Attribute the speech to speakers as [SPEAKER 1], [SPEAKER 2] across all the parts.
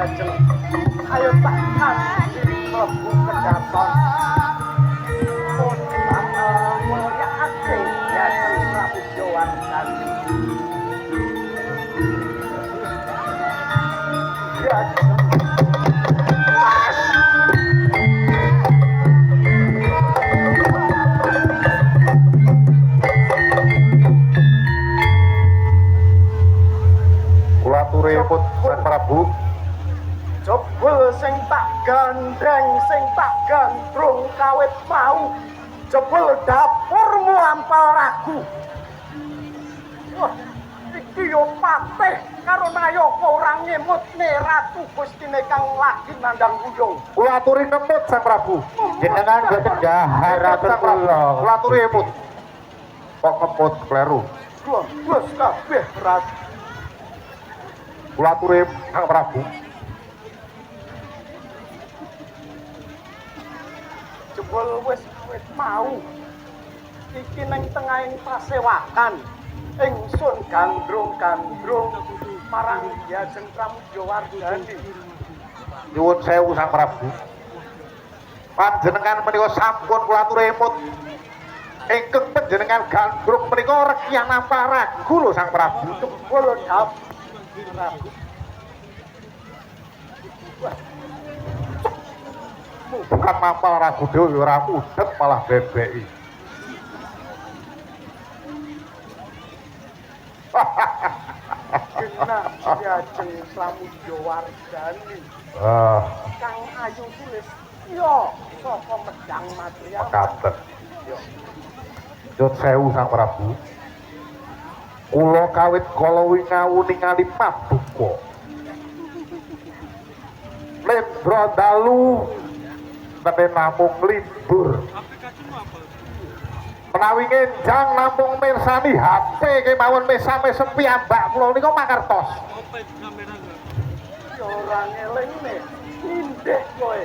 [SPEAKER 1] jajeng ayo tak kasih mlebu kedaton pun mulya ate jajeng Prabu Jawardhani jajeng
[SPEAKER 2] Turipun Sang Prabu
[SPEAKER 1] jebul sing tak gandeng sing tak gandrung kawit mau jebul dapurmu ampal ragu wah iki yo patih karo Nayaka ora ngemutne ratu Gustine kang lagi nandang kuyung
[SPEAKER 2] kula aturi kemut Sang Prabu jenengan boten jahat ratun kula aturi kemut kok kemut kleru
[SPEAKER 1] wes kabeh ratu
[SPEAKER 2] kula aturi Sang Prabu
[SPEAKER 1] jebul wis kawit mau iki nang tengahing pasewakan ingsun gandrung-gandrung marang Hyajeng Prabu Jawardhani
[SPEAKER 2] nyuwun sewu Sang Prabu panjenengan menika sampun kula aturi emut ingkang panjenengan gandrung menika rekian napa ragu lho Sang Prabu
[SPEAKER 1] jebul dap Prabu
[SPEAKER 2] bukan mampal ragu dewe ora udet malah bebeki
[SPEAKER 1] genah Hyajeng Prabu Jawardhani kang ayu tulis yo saka Medang Matriya
[SPEAKER 2] mekaten nyuwun sewu Sang Prabu kula kawit kala wingawu ningali paduka Lendra dalu nene namung libur menawi ngenjang namung mirsani HP kemawon mesame sepi ambak kula nika mangertos
[SPEAKER 1] yo ora ngelingne indek kowe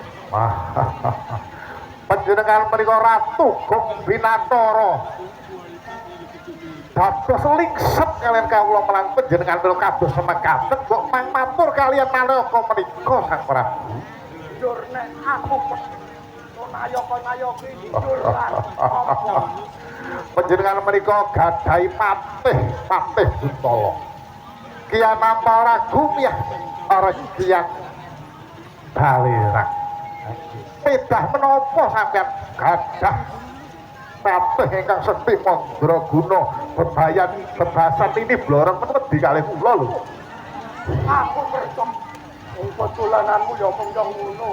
[SPEAKER 2] panjenengan menika Ratu Gong Binatara dados lingset kalian kawula melang panjenengan menika kados semekaten kok mang matur kalian Nalaka menika Sang Prabu
[SPEAKER 1] njur nek aku Nayaka njur lan apa
[SPEAKER 2] panjenengan menika gadahi patih Duntala kian ampal ragu miyah Kian Balirang pedah menapa sampeyan gadah patih ingkang sekti mandraguna bebasan ini blorong wedi kalih kula lho
[SPEAKER 1] aku percaya wong pocolananmu ya mung ngono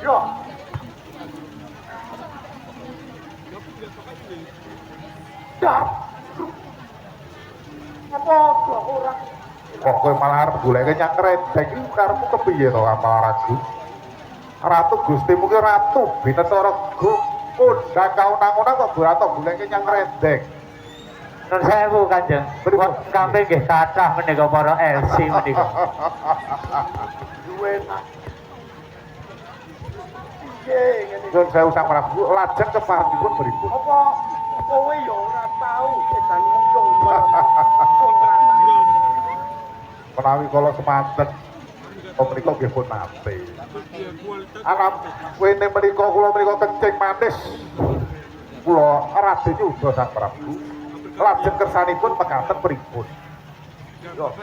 [SPEAKER 1] yo Dap. Apa kok ora?
[SPEAKER 2] Kok kowe malah arep goleke nyang kredek iki karepmu kepiye to amal ragu? Ratu Gustimu ki ratu Binatara undang kaunang-unang kok ratu goleke nyang kredek.
[SPEAKER 3] Nun sewu Kanjeng. Kami nggih kathah menika para LC menika.
[SPEAKER 1] Duwe piye ngene?
[SPEAKER 2] Nun sewu Sang Prabu lajeng keparipun beripun.
[SPEAKER 1] Apa kowe ya ora tau edan kuyung.
[SPEAKER 2] Menawi kala semanten menika nggih pun nate. Alam wene menika kula menika kencing manis. Kula Raden Yuda Sang Prabu. Lajeng kersanipun pekaten pripun?
[SPEAKER 1] Yo.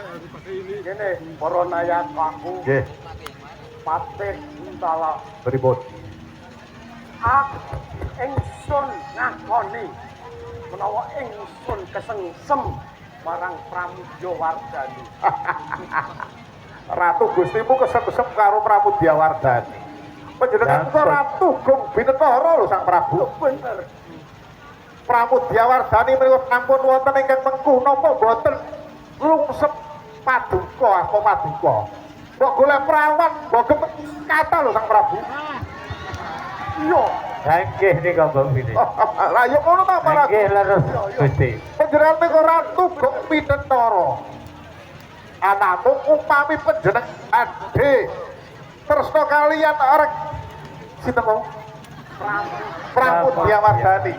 [SPEAKER 1] Ngene para nayakaku.
[SPEAKER 2] Nggih,
[SPEAKER 1] Patih Kuntala.
[SPEAKER 2] pripun?
[SPEAKER 1] Ingsun ngakoni menawa ingsun kesengsem marang Prabu Jawardhani.
[SPEAKER 2] Ratu Gustimu kesem-kesem karo Prabu Jawardhani. Panjenengan kok Ratu Gong Binatara lho Sang Prabu.
[SPEAKER 1] Bener.
[SPEAKER 2] Prabu Jawardhani menika sampun wonten ingkang mengku napa boten lungsep paduka apa paduka. Mbok golek prawan, mbok kata lho Sang Prabu.
[SPEAKER 1] Iya.
[SPEAKER 3] Nggih nika Mbok Bini.
[SPEAKER 2] Lah ya ngono ta para.
[SPEAKER 3] Nggih leres Gusti.
[SPEAKER 2] Panjenengan menika Ratu Gong Binatara. Anamung upami panjenengan adhe tresna kalian arek sinten mau? Prabu Jawardhani.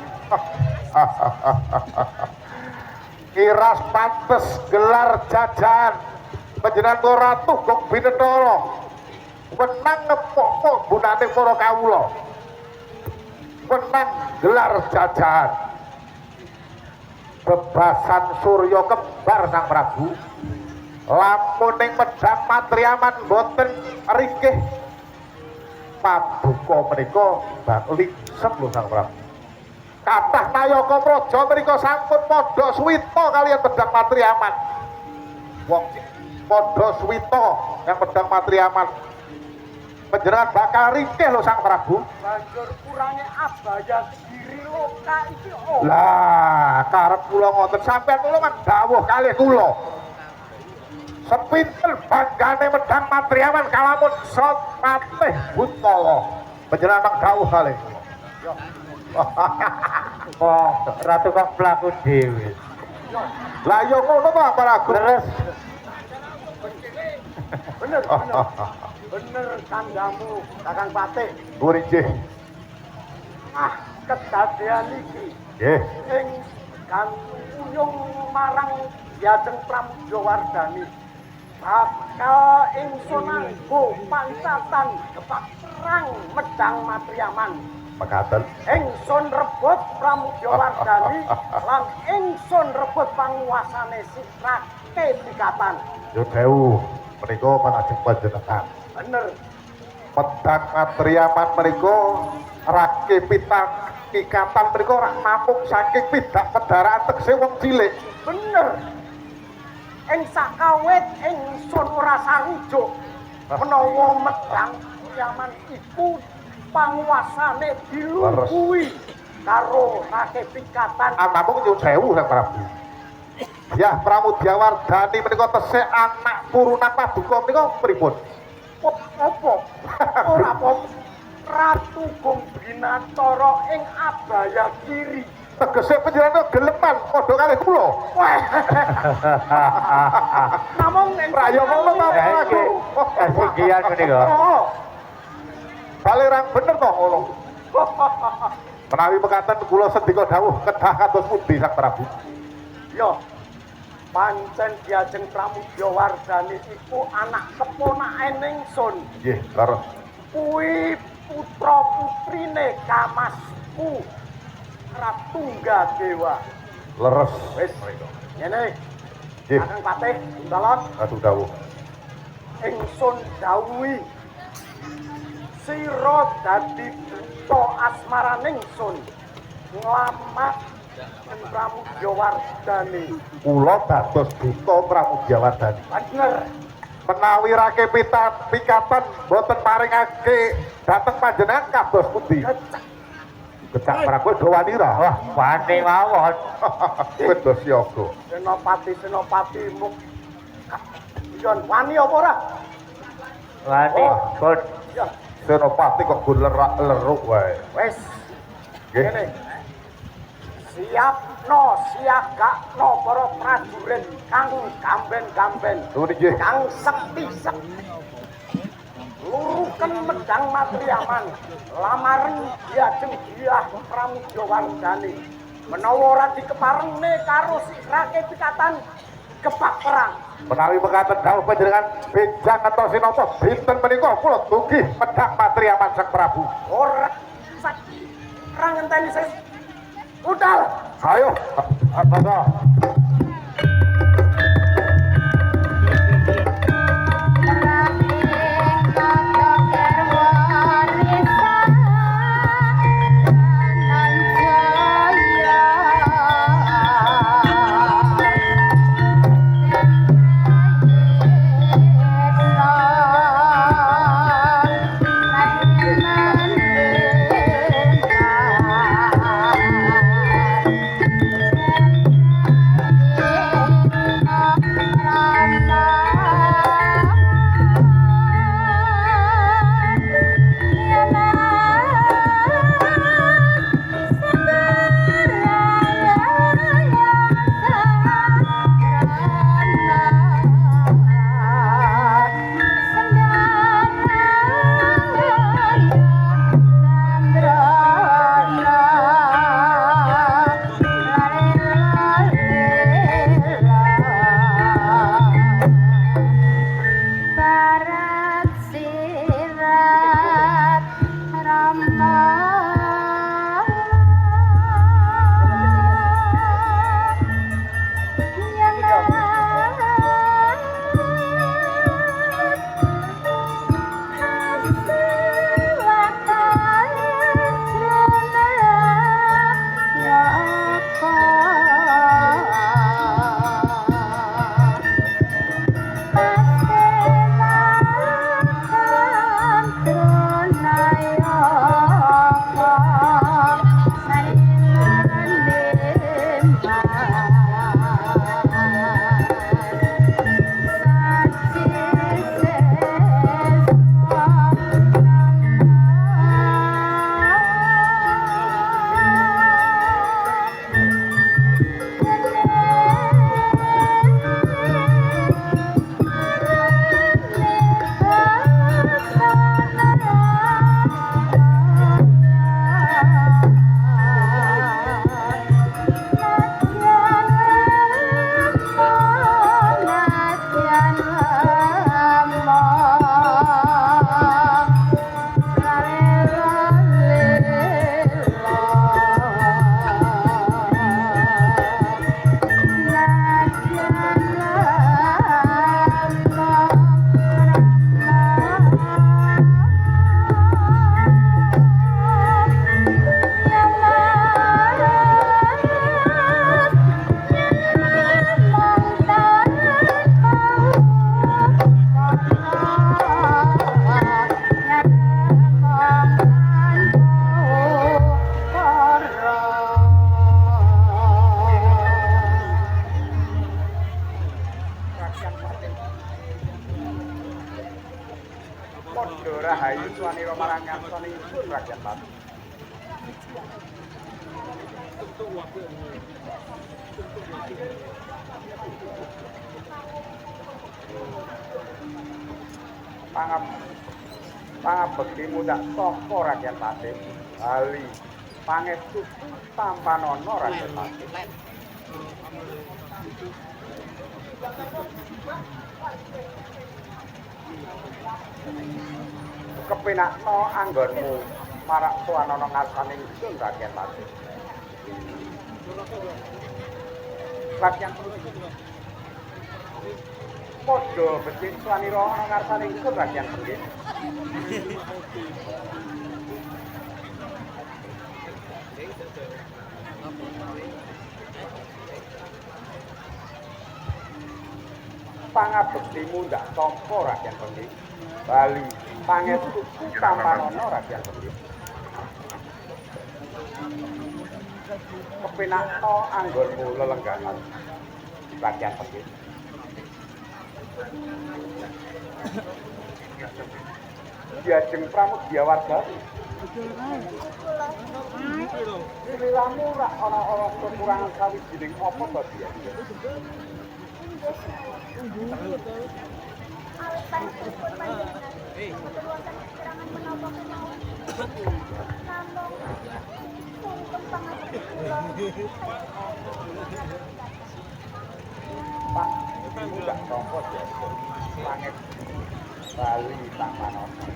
[SPEAKER 2] Kiras pantes gelar jajan panjenengan Ratu Gong Binetara menang ngepok-pok bunane para kawula menang gelar jajahan bebasan Surya Kembar Sang Prabu lamun ing Medang Matriaman boten rikih paduka menika bakli lho Sang Prabu kathah nayaka praja menika sampun padha suwita kaliyan Medang Matriaman wong padha suwita yang Medang Matriaman panjenengan bakal rikih lho Sang Prabu
[SPEAKER 1] banjur kurange abaya diri loka iki oh
[SPEAKER 2] lah karep kula ngoten sampeyan kula man dawuh kalih kula sepinten banggane Medang Matriaman kalamun Sot Patih Buntala panjenengan dawuh kalih
[SPEAKER 3] kok ratu kok mlaku dhewe
[SPEAKER 2] lah ya ngono to apa lagu
[SPEAKER 3] terus
[SPEAKER 1] bener bener kandamu Kakang Patih
[SPEAKER 2] nuwun inggih
[SPEAKER 1] kedadean iki
[SPEAKER 2] nggih
[SPEAKER 1] ing kan uyung marang Dyajeng Pramudawardhani bakal ingsun anggo pancatan gebak perang Medang Matriaman
[SPEAKER 2] mekaten
[SPEAKER 1] ingsun rebut Pramudawardhani lan ingsun rebut panguasane Rake Pikatan
[SPEAKER 2] yo dewu menika panajeng panjenengan
[SPEAKER 1] bener
[SPEAKER 2] Medang Matriaman menika Rake Pikatan menika ora namung saking pidak pedaraan tegese wong cilik
[SPEAKER 1] bener ing sakawit ingsun ora sarujuk menawa Medang Matriaman iku panguasane dilungguhi karo Rake Pikatan
[SPEAKER 2] namung nyuwun sewu Sang Prabu ya Pramudawardhani menika tesih anak turunan paduka menika pripun
[SPEAKER 1] apa ora apa Ratu Gong Binatara ing abaya kiri
[SPEAKER 2] tegese panjenengan geleman padha kalih kula
[SPEAKER 1] namung ing
[SPEAKER 2] raya ngono ta aku
[SPEAKER 3] kasigian menika
[SPEAKER 2] balerang bener to ngono menawi mekaten kula sendika dawuh kedah kados pundi Sang Prabu
[SPEAKER 1] yo pancen Dyajeng Pramudawardhani iku anak keponakane ingsun
[SPEAKER 2] nggih leres
[SPEAKER 1] kuwi putra putrine Kamasku Ratunggadewa
[SPEAKER 2] leres
[SPEAKER 1] wis ngene
[SPEAKER 2] nggih
[SPEAKER 1] Kakang Patih Buntalon
[SPEAKER 2] atuh dawuh
[SPEAKER 1] ingsun dawuhi sira dadi duta asmaraning ingsun nglamat Pramudawardhani
[SPEAKER 2] kula dados duta Pramudawardhani
[SPEAKER 1] bener
[SPEAKER 2] menawi Rake Pikatan boten maringake dhateng panjenengan kados pundi Gecak Prabu Dawanira
[SPEAKER 3] wah wani mawon
[SPEAKER 2] wedhus siaga
[SPEAKER 1] Senopati muk yon wani apa ora
[SPEAKER 3] wani pun
[SPEAKER 1] ya
[SPEAKER 2] Senopati kok gun leruk wae
[SPEAKER 1] wis
[SPEAKER 2] nggih
[SPEAKER 1] ngene siagakno para prajurit kang gamben-gamben
[SPEAKER 2] nuwun inggih
[SPEAKER 1] kang sekti luruken Medang Matriaman lamaring Dyajeng Dyah Pramudawardhani menawa ora dikeparenge karo si Rake Pikatan gebak perang
[SPEAKER 2] menawi mekaten dawuh panjenengan benjang ngentosi napa dinten menika kula tunggih Medang Matriaman Sang Prabu
[SPEAKER 1] ora sak perang ngenteni sing udal
[SPEAKER 2] ayo apa
[SPEAKER 1] Padha rahayu swanira marang ngarsane ingsun rakyat Pati. Pangabektimu dak sapa rakyat Pati? Bali pangestu tampanana rakyat Pati. Kepenakno anggonmu marak suwanana ngarsane ingsun rakyat Pati. Rakyat padha becik swanira ana ngarsane ingsun rakyat Pati. Pangabektimu ndak tampa rakyat Pati. Bali pangestu tampanana rakyat Pati. Kepenakno anggonmu lelenggahan rakyat Pati. Diajeng Pramugyawarga. Lelamu rak ana kekurangan sawijining apa to dia? Pak, enggak tompot ya. Langit Bali Tampanana.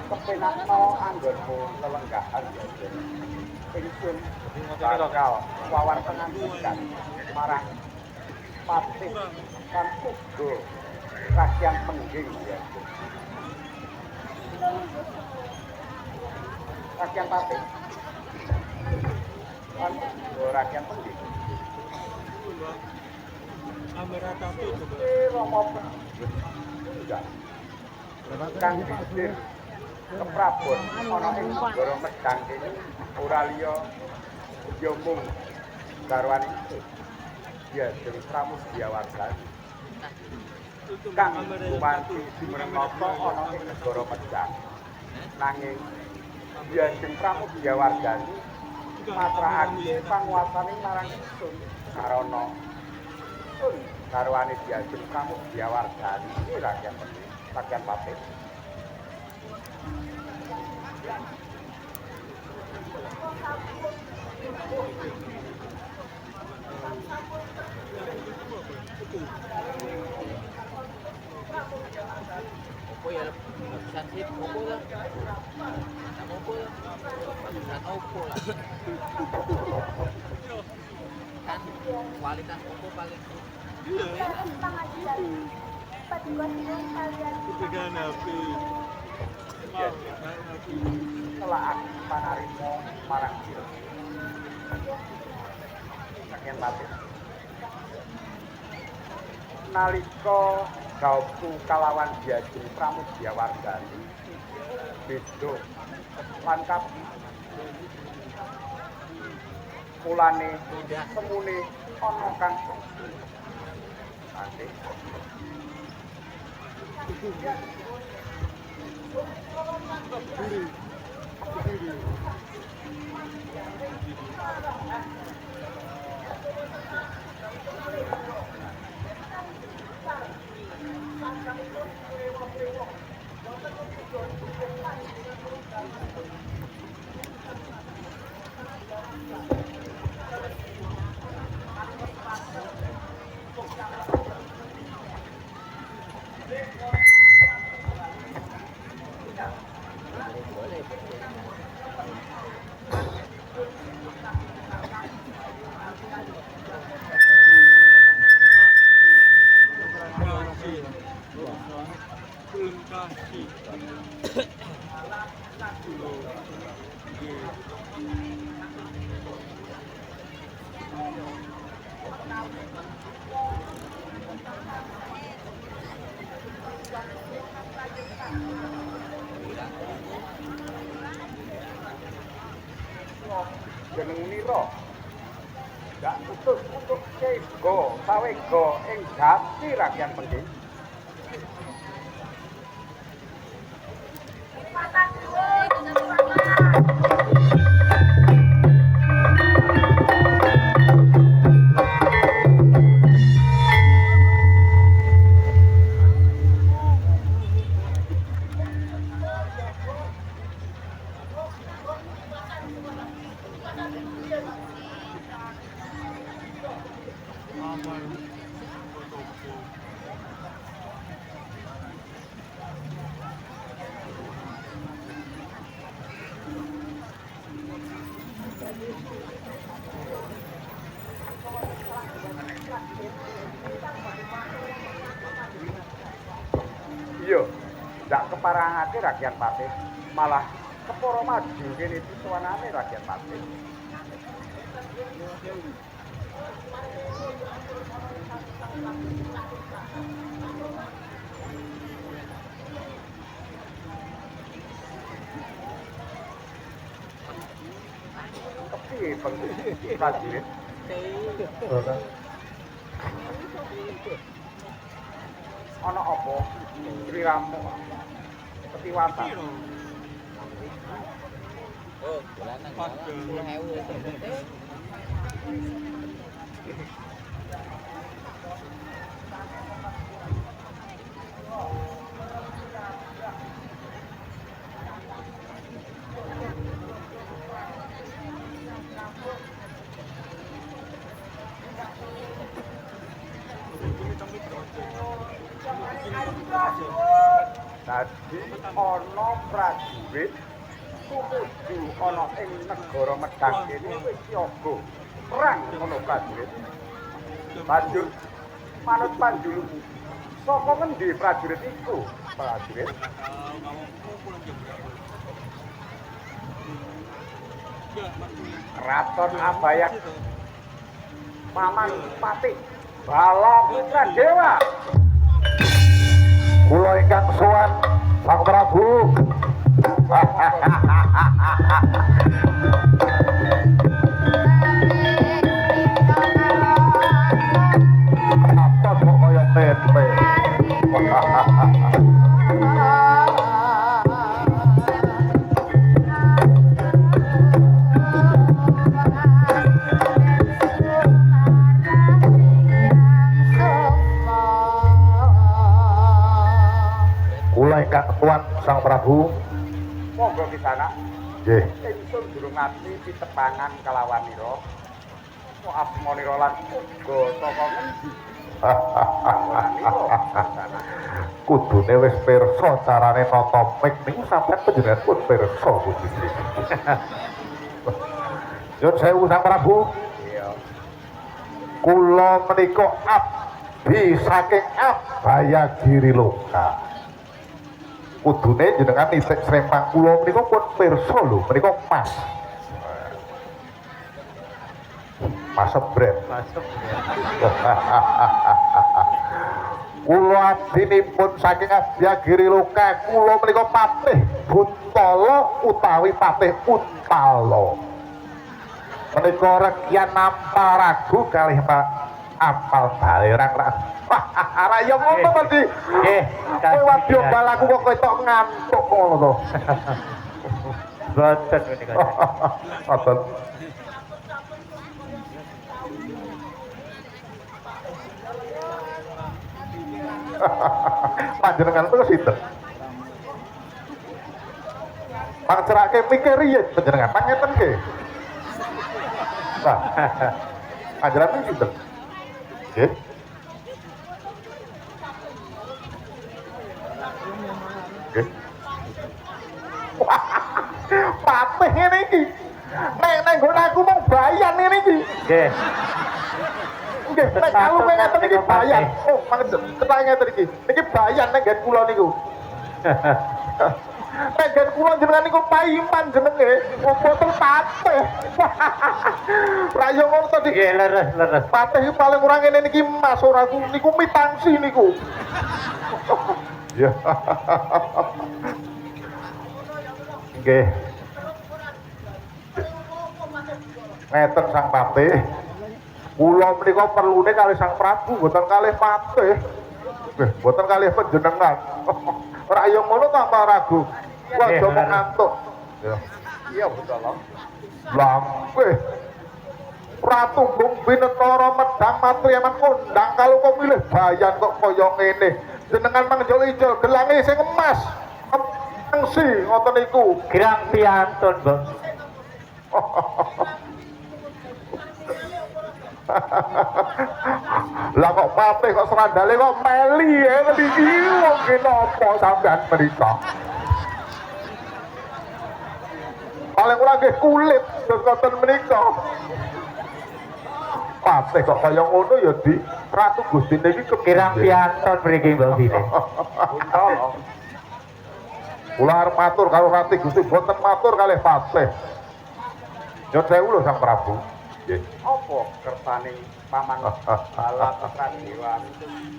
[SPEAKER 1] Kepenakno anggonmu lelenggahan ya. Ingsun bakal wawan pengantikan marang Patih kan uga rakyat pengging ya. Rakyat Patih kan rakyat pengging. Romo enggak. Kang Bisir keprabon ana ing negara Medang kene ora liya ya mung garwane ya Dewi Pramugyawarga. Kang Gumanti Dimrenata ana ing negara Medang. Nanging ya Dewi Pramugyawarga matrahake panguwasane marang ingsun karana garwane ya Dewi Pramugyawarga iki rakyat Pati.
[SPEAKER 4] Opo ya sansip opo lah. Opo lah. Opo lah. Kan kualitas opo paling.
[SPEAKER 5] Ketegangan api.
[SPEAKER 1] Telah panarimo marang sira. Rakyat Pati. Nalika gauku kalawan Diajeng Pramugyawarga beda lan kabeh. Mulane semune ana kang Pati. Jeneng nira Gak khusus untuk Sego, Sawego, ing Jati rakyat penting. Iya, ndak keparangake rakyat Patih, malah keporo maju kene pisuwanane rakyat Patih. Kepiye prajurit? Ana apa? Sliramu ketiwasan.
[SPEAKER 4] Oh, bulanan kalau 10.000 penting.
[SPEAKER 1] Dadi ana prajurit tumuju ana ing negara Medang kene wis siaga perang ana prajurit. Banjur manut panjulumu. Saka ngendi prajurit iku? Prajurit Kraton Abayak Paman Patih Bala Putra Dewa.
[SPEAKER 2] Kula ingkang sowan Sang Prabu. Apa kok kaya tempe? Kula ingkang tuan Sang Prabu.
[SPEAKER 1] Monggo kisana.
[SPEAKER 2] Nggih.
[SPEAKER 1] Ingsun durung ngati pitepangan kalawanira. Kok asmanira lan uga saka ngendi?
[SPEAKER 2] Kudune wis pirsa carane nata mik niku sampeyan panjenengan pun pirsa Gusti. Nyuwun sewu Sang Prabu.
[SPEAKER 1] Iya.
[SPEAKER 2] Kula menika abdi saking Abayagiri Loka. Kudune jenengan nitik srempang kula menika pun pirsa lho, menika Mas. Mas Bret. Kula abdinipun saking Abayagiri Loka, kula menika Patih Buntala utawi Patih Untala. Menika rekian nampal ragu kalih Pak apal balerang ra. Raya ngono to Di.
[SPEAKER 3] Nggih,
[SPEAKER 2] Kowe wadya balaku kok ketok ngantuk ngono to.
[SPEAKER 3] Boten menika.
[SPEAKER 2] Boten. Panjenengan itu sinten? Pangcerake mikir riyen panjenengan, pangeten nggih. Nah, panjenengan itu sinten? Nggih. Nggih. Patih ngene iki. Nek nggon aku mung bayan ngene iki.
[SPEAKER 3] Nggih.
[SPEAKER 2] Nggih, nek kalau ngeten iki bayan. Oh, mangken ketang ngeten iki. Niki bayan nek nggen kula niku. Nek nggen kula jenengan niku paiman jenenge. Boten patih. Rayo ngono to Dik.
[SPEAKER 3] Nggih, leres.
[SPEAKER 2] Patih iki paling ora ngene niki Mas ora niku mitangsi niku. Ya. Nggih. Ngeten Sang Patih. Kula menika perlune kalih Sang Prabu boten kalih patih. Nggih, boten kalih panjenengan. Ora yo ngono ta Pak Ragu. Aja mung ngantuk. Ya.
[SPEAKER 1] Iya betul.
[SPEAKER 2] Lah, kowe Ratu Gung Binetara Medang Matriaman kondang kalau kok milih bayan kok kaya ngene. Jenengan mangjol ijol gelange sing emas. Engsi ngoten niku.
[SPEAKER 3] Girang piantun, Bos.
[SPEAKER 2] Lah kok patih kok serandale kok meli ya niki wong ki napa sampean mriko. Paling ora nggih kulit terus ngoten menika. Patih kok kaya ngono ya Di. Ratu Gustine iki
[SPEAKER 3] Girang piantun mriki Mbak Bine.
[SPEAKER 2] Kula arep matur karo Ratu Gusti boten matur kalih patih. Nyuwun sewu lho Sang Prabu. Nggih.
[SPEAKER 1] Apa kersane Paman Bala Putra Dewa?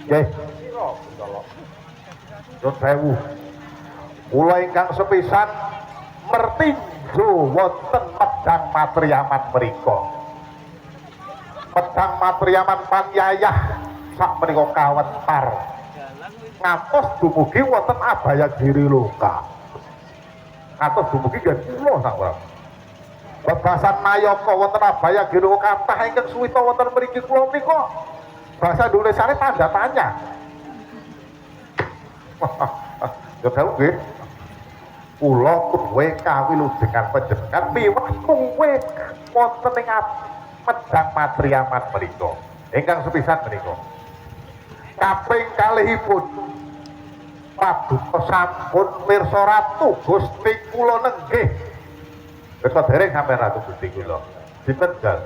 [SPEAKER 2] Nggih.
[SPEAKER 1] Sira Gundala.
[SPEAKER 2] Nyuwun sewu. Kula ingkang sepisan mertinjo wonten Medang Matriaman mriku. Medang Matriaman Panyayah sak menika kawentar. Ngantos dumugi wonten Abayagiri Loka. Ngantos dumugi nggih kula Sang Prabu. Bebasan Nayaka wonten Abayagiri Loka kathah ingkang suwita wonten mriki kula menika. Bahasa Indonesiane tanda tanya. Ya tahu nggih. Kula kuwe kawilujengan panjenengan miwah kuwe wonten ing Medang Matriaman menika. Ingkang sepisan menika. Kaping kalihipun paduka sampun mirsa Ratu Gusti kula nenggih. Wis dereng sampeyan Ratu Gusti kula. Sinten gal?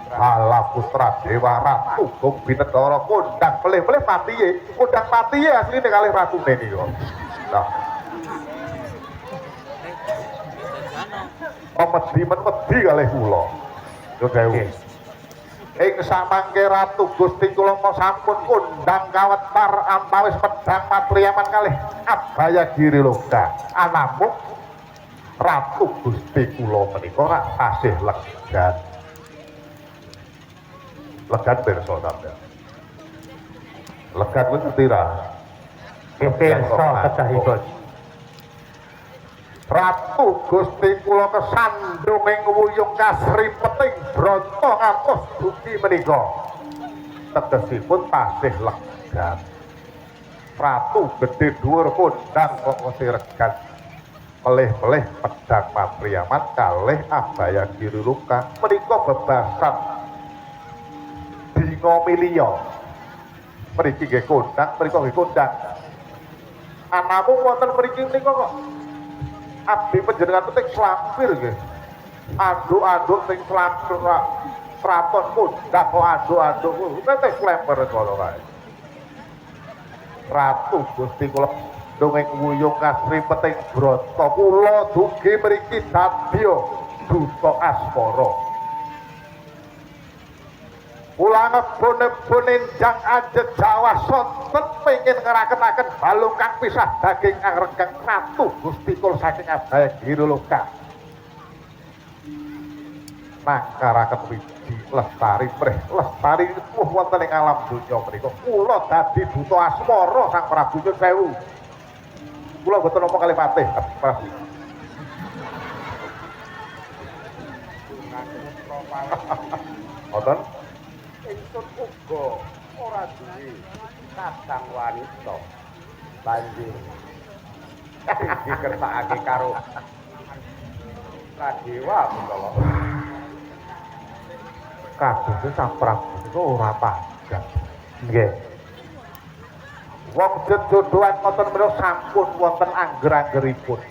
[SPEAKER 2] Bala Putra Dewa Ratu Gung Binetara kondang pelih-pelih patihe. Kondang patihe asline kalih ratune niku. Nah. Wedi kalih kula. Yo dewe. Ing samangke Ratu Gusti kula sampun kondang kawentar antawis Medang Matriaman kalih Abayagiri Loka. Anamung Ratu Gusti kula menika rak tasih legan. Legan pirsa sampeyan. Legan kuwi ngerti ra?
[SPEAKER 3] Pirsa kedahipun.
[SPEAKER 2] Ratu Gusti kula kesandung ing wuyung kasripeting brata ngantos dugi menika. Tegesipun tasih legan. Ratu gedhe dhuwur kondang kok mesti regan. Pelih-pelih Medang Matriaman kalih Abayagiri Loka menika bebasan dina milya. Mriki nggih kondang, mriki nggih kondang. Anamung wonten mriki menika kok abdi panjenengan penting slampir nggih. Anduk-anduk sing slampir kraton kondang kok anduk-anduk penting slampir ngono kae. Ratu Gusti kula dongeng wuyung kasripeting brata kula dugi mriki dadya duta asmara. Kula ngebon-ebon enjang ajet Jawa sonten pengin ngerakenaken balung kang pisah daging angrekeng Ratu Gusti kula saking Abayagiri Loka. Nakaraken wiji lestari prih lestari wonten ing alam donya menika. Kula dadi duta asmara Sang Prabu nyuwun sewu. Kula mboten nampa kalih patih Prabu. Wonten
[SPEAKER 1] Ingsun uga ora duwe kadang wanita. Banjur dikersakake karo Pradewa Gundala.
[SPEAKER 2] Kadose Sang Prabu niku ora pajak. Nggih. Wong jodohan ngoten menika sampun wonten angger-anggeripun.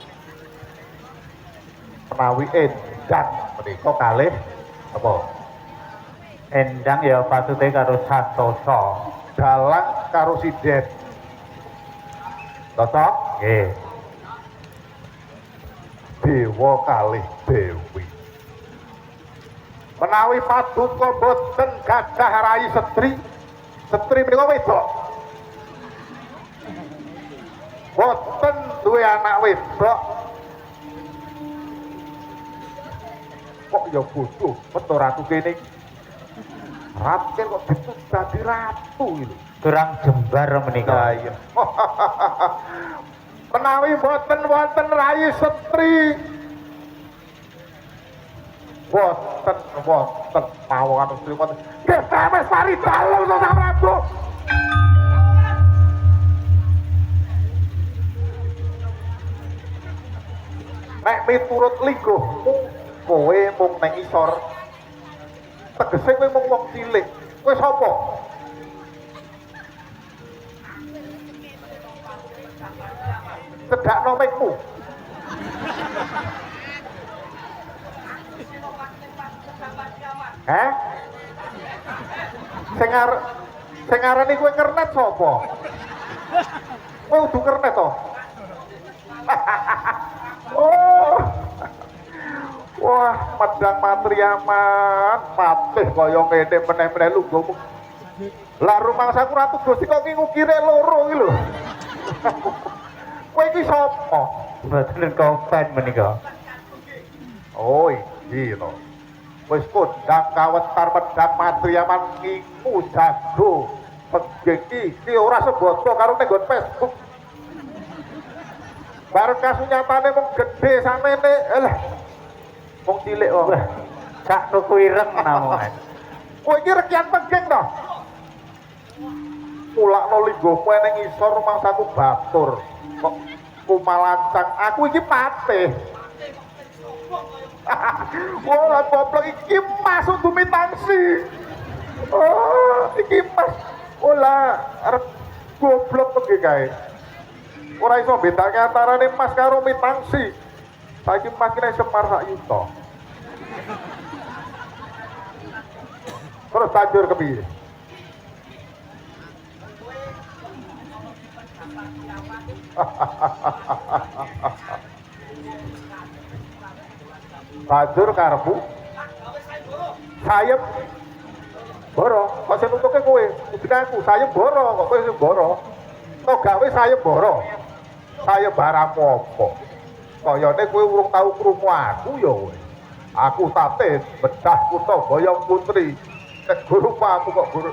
[SPEAKER 2] Menawi endang menika kalih apa?
[SPEAKER 3] Endang ya patute karo Santosa.
[SPEAKER 2] Dalang karo Sidet. Cocok?
[SPEAKER 3] Nggih.
[SPEAKER 2] Dewa kalih dewi. Menawi paduka boten gadah rai setri, setri menika wedok. Boten duwe anak wedok. Kok ya bodoh metu ratu kene. Raden kok dituntut dadi ratu iki.
[SPEAKER 3] Kurang jembar menika.
[SPEAKER 2] Lah iya. Menawi boten wonten Rai Setri. Boten pawongan Setri wonten. Nggih wis mari dalem to Sang Prabu. Nek miturut lingguhmu kowe mung nang isor. Tegese kowe mung wong cilik. Kowe sapa? Cedak nomekmu. Hah? Sing ngarani kowe kernet sapa? Kowe udu kernet to? Oh. Wah, medang Matriaman, patih kaya ngene meneh-meneh lungguhmu. Lah rumangsaku Ratu Gusti kok ngukire loro iki lho. Kowe iki sapa?
[SPEAKER 3] Mboten kompen menika.
[SPEAKER 2] Oh, iki to. Wis kondang kawentar medang Matriaman ngiku jago. Pegeki iki ora seboto karo nenggon Facebook. Bareng kasunyatane mung gedhe samene. Alah. Wong cilik kok.
[SPEAKER 3] Sak tuku ireng namongan.
[SPEAKER 2] Kowe iki rekian penggeng to? Mulakno lingguhmu ning isor rumangsaku batur. Kok kumalancang aku iki patih. Wah, goblok iki Mas Udumi Tangsi. Oh, iki Mas. Ola, arep goblok penggeng kae. Ora iso bedake antarane Mas karo Mitangsi. Saiki Mas kene Semar sak yuta. Terus banjur kepiye? Banjur karepmu sayep boro, kok sing nutuke kowe, kudune aku sayep boro, kok kowe sing boro. Kok gawe sayep boro. Sayep barang apa? Kayane kowe urung tau krungu aku ya kowe. Aku tate bedah kutha Boyong Putri. Nek guru aku kok guru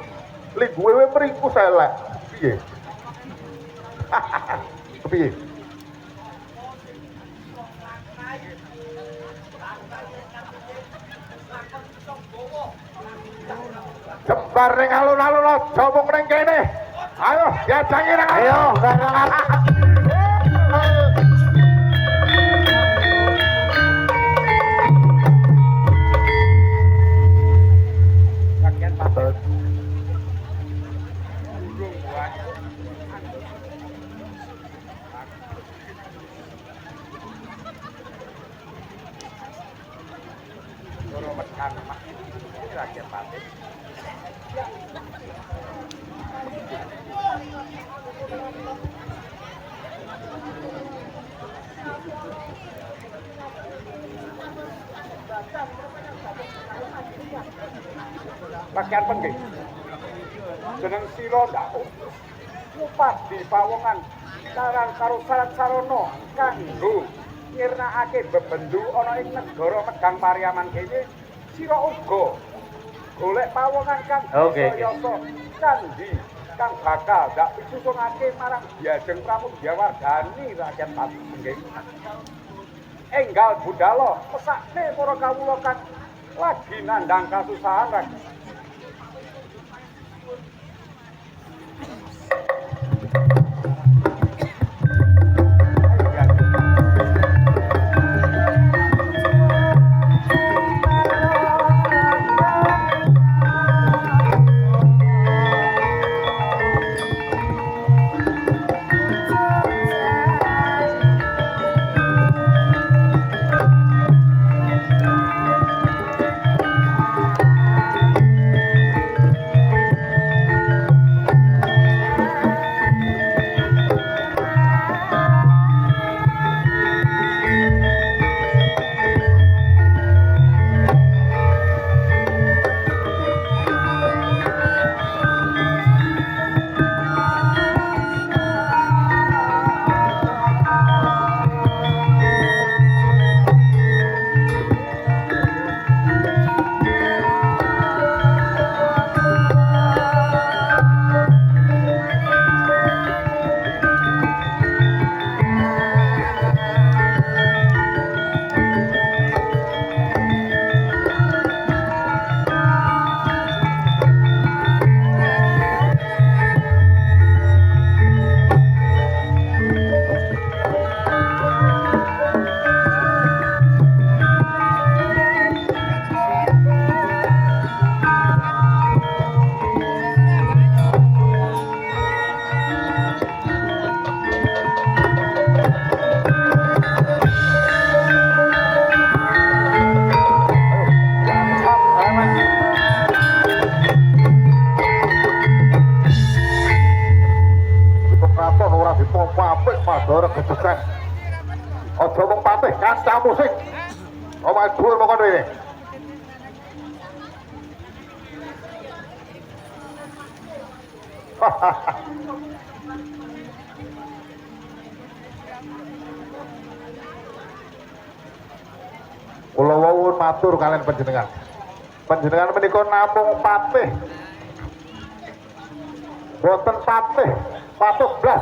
[SPEAKER 2] lingguwe mriku selek. Piye? Piye? Jembar ning alun-alun aja mung ning kene. Ayo, diajangi nang
[SPEAKER 3] Ayo, bareng
[SPEAKER 5] Rakyat penggih. Jeneng sira ndak lupa di pawongan karan karo sarat sarana kanggo nyirnakake bebendu ana ing negara Medang Pariaman kene. Sira uga golek pawongan kang yasa kandi kang bakal ndak pisusungake marang Diajeng Pramudyawardhani rakyat penggih. Enggal budala pesakne para kawula kang lagi nandang kasusahan rakyat.
[SPEAKER 2] apik Mandara gejegan. Aja mung patih kancamu sing omah dhuwur mongko rene. Kula wawuh matur kalian panjenengan. Panjenengan menika namung patih. Boten patih, patuk blas.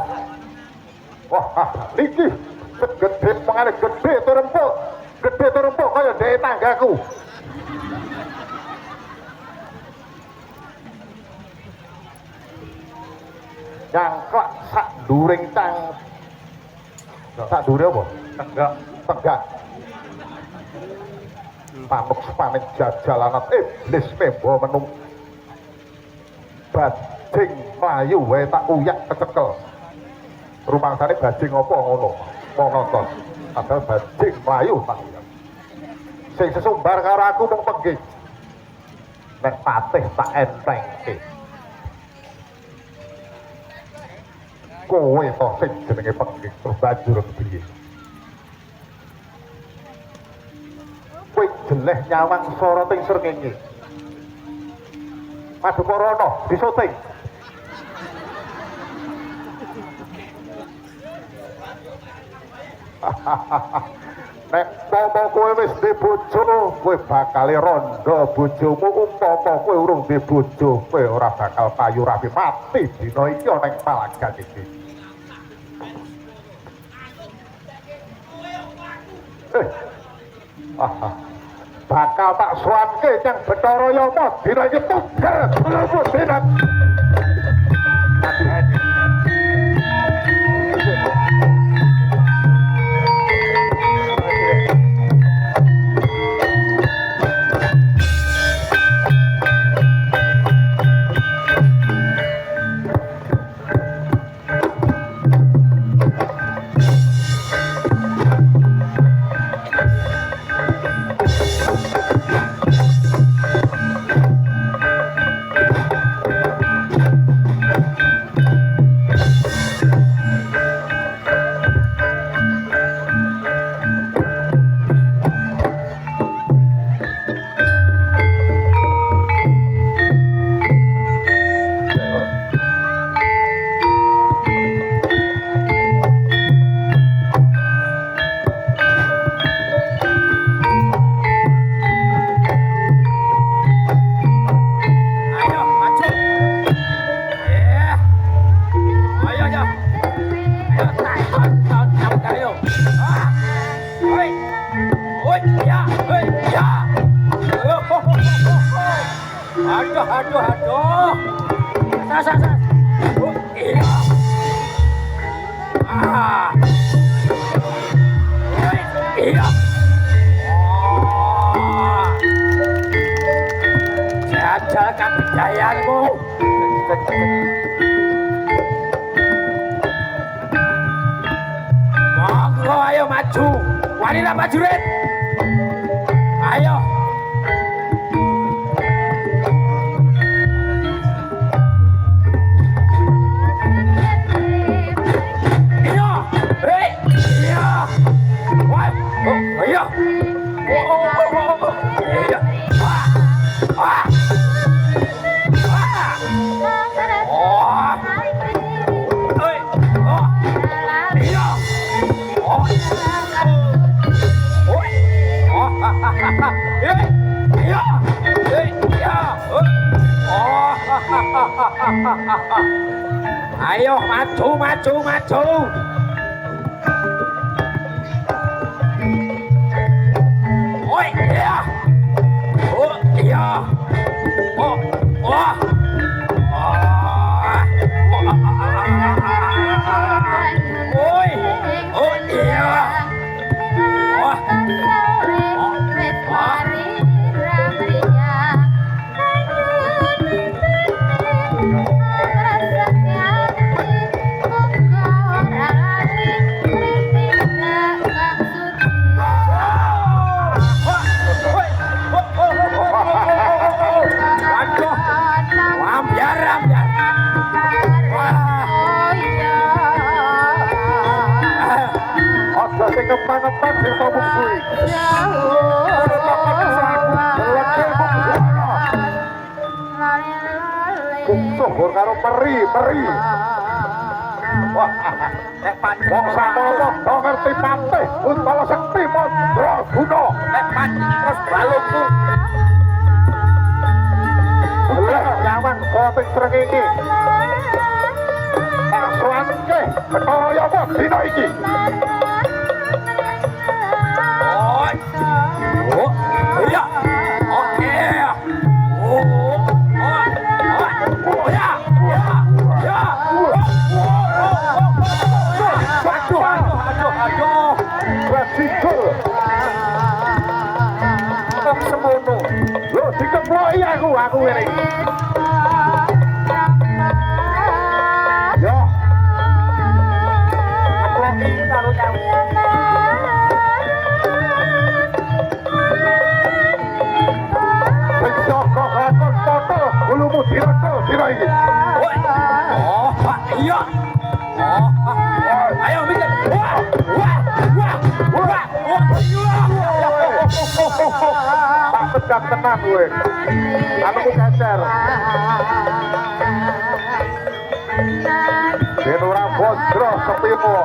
[SPEAKER 2] Wah, niki segede pengane gede turempuk kaya dhek tanggaku. Cangklak sak during sak dure apa? Tegak. Pamuk panen jajalanat iblis membawa menung bajing mlayu wae tak uyak kecekel. Rumangsane bajing apa ngono? Wong nonton. Padahal bajing mlayu tak uyak. Sing sesumbar karo aku mung penggih. Nek patih tak entengke. Kowe to sing jenenge penggih terus bajur kepriye? Kowe jeleh nyawang soroting srengenge. Madukara disoting. Nek pomo kowe wis di bojo, kowe bakal rondo bojomu. Umpama kowe urung di bojo, kowe ora bakal payu rapi mati dina iki ana ing palagan iki. Bakal tak suwanke Kang Bathara Yama dina iki tugel mlebu dinan.
[SPEAKER 1] Aduh. Sas. Oh, iya. Iya. Jajal kebijayanmu. Monggo ayo maju. Wanita prajurit. Ayo. Ayo maju. Oi, iya. Oh, iya. Oh. Oi. Oh, iya.
[SPEAKER 6] Ora
[SPEAKER 2] subur karo peri. Wah,
[SPEAKER 1] nek pancen
[SPEAKER 2] wong samono do ngerti patih Untala Sekti Mandraguna.
[SPEAKER 1] nek pancen terus balungku
[SPEAKER 2] Oleh nyawan kotek srengenge. Tak sowanke Bathara Yama dina iki.
[SPEAKER 1] oh iya oke ya aduh
[SPEAKER 2] Wasikul.
[SPEAKER 1] kok semono
[SPEAKER 2] Lho dikeploki aku ngene iki. Yo,
[SPEAKER 1] keploki karo nyawu
[SPEAKER 2] sing saka lakon foto ulumu dirata dina iki.
[SPEAKER 1] oh iya ayo mikir
[SPEAKER 2] Tak pedang tenan kowe. Anu ku kecer. Yen ora bodro sepimu.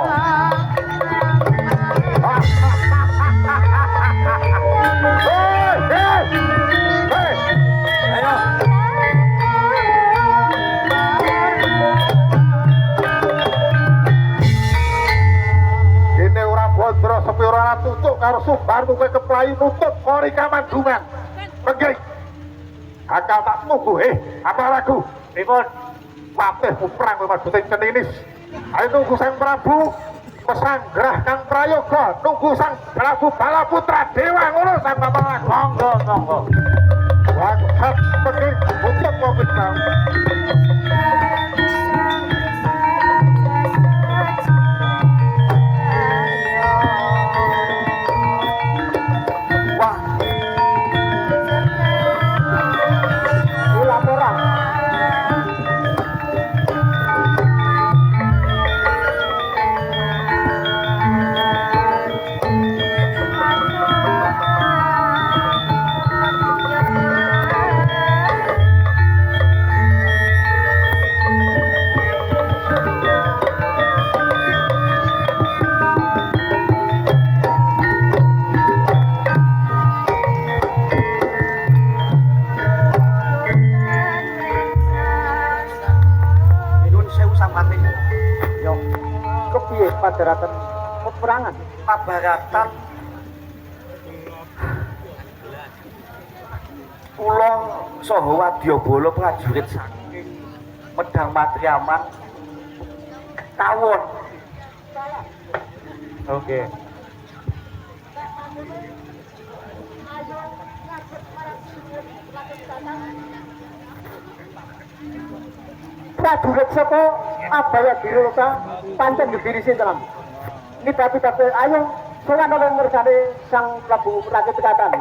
[SPEAKER 2] Hei!
[SPEAKER 1] ayo
[SPEAKER 2] Dene ora bodro sepi ora tutuk karo Subarmu kowe keplayu nutut kori kamandungan. Penggih. Akal tak munggu apa lagu?
[SPEAKER 3] Pripun?
[SPEAKER 2] Patih perang kowe maduting ceninis. Ayo nunggu Sang Prabu pesanggrah Kang Prayoga, nunggu Sang Prabu Balaputra Dewa ngono Sang Paman.
[SPEAKER 3] Monggo.
[SPEAKER 2] Wangsat penggih ucap wong Bang.
[SPEAKER 1] wah ini laporan padaratan peperangan pabaratan kula saha Wadyabala prajurit saking Medang Matriaman tawon.
[SPEAKER 3] Oke.
[SPEAKER 1] Prajurit saka Abaya Birosa pancen gebirisi tenan. Nibati-bati ayo sowan nang ngersane Sang Prabu Rakit Katan.